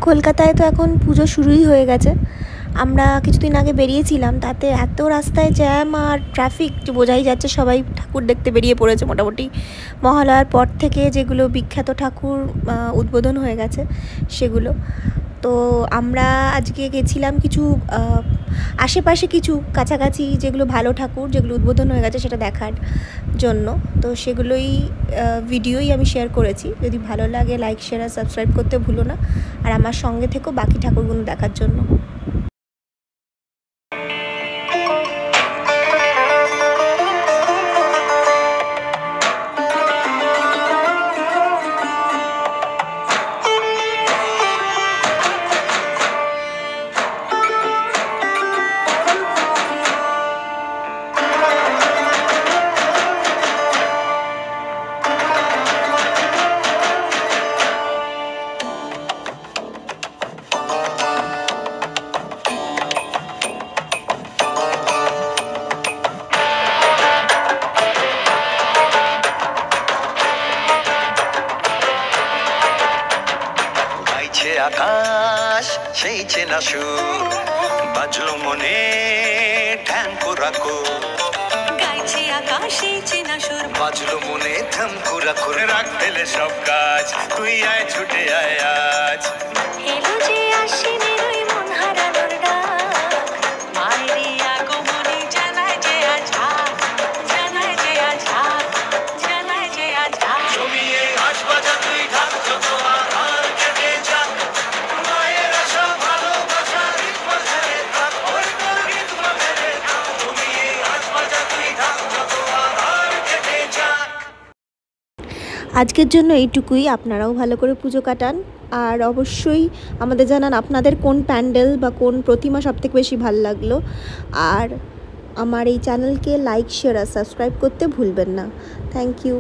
কলকাতায় তো এখন পুজো শুরুই হয়ে গেছে। আমরা কিছুদিন আগে বেরিয়েছিলাম, তাতে এত রাস্তায় জ্যাম আর ট্রাফিক যে বোঝাই যাচ্ছে সবাই ঠাকুর দেখতে বেরিয়ে পড়েছে। মোটামুটি মহালয়ার পর থেকে যেগুলো বিখ্যাত ঠাকুর উদ্বোধন হয়ে গেছে সেগুলো। তো আমরা আজকে গেছিলাম কিছু আশেপাশে কিছু কাছাকাছি যেগুলো ভালো ঠাকুর যেগুলো উদ্বোধন হয়ে গেছে সেটা দেখার জন্য। তো সেগুলোই ভিডিওই আমি শেয়ার করেছি। যদি ভালো লাগে লাইক শেয়ার আর সাবস্ক্রাইব করতে ভুলো না, আর আমার সঙ্গে থেকেও বাকি ঠাকুরগুলো দেখার জন্য। আকাশ সেই চেনা সুর বাজলো মনে ঢ্যাঙ্কুরাকু, গাইছে আকাশ সেই চেনা সুর বাজলো মনে ঢ্যাঙ্কুরাকু। রাখ দিলে সব কাজ, তুই আয় ছুটে আয় আজ। এলো যে আশ্বিনের ওই মন হারানোর ডাক, মায়েরই আগমনী জানায় যে আজ হাক, জানায় যে আজ হাক, জানায় যে আজ হাক। জমিয়ে আজ বাজা তুই ঢাক, যত আধার কেটে যাক, মায়ের আশা ভালোবাসা রিতমা ধরে থাক, ওই তোর রিতমা ধরে থাক। জমিয়ে আজ বাজা তুই ঢাক, যত আধার কেটে যাক। আজকের জন্য এইটুকুই। আপনারাও ভালো করে পুজো কাটান, আর অবশ্যই আমাদের জানান আপনাদের কোন প্যান্ডেল বা কোন প্রতিমা সবথেকে বেশি ভালো লাগলো। আর আমার এই চ্যানেলকে লাইক শেয়ার আর সাবস্ক্রাইব করতে ভুলবেন না। Thank you.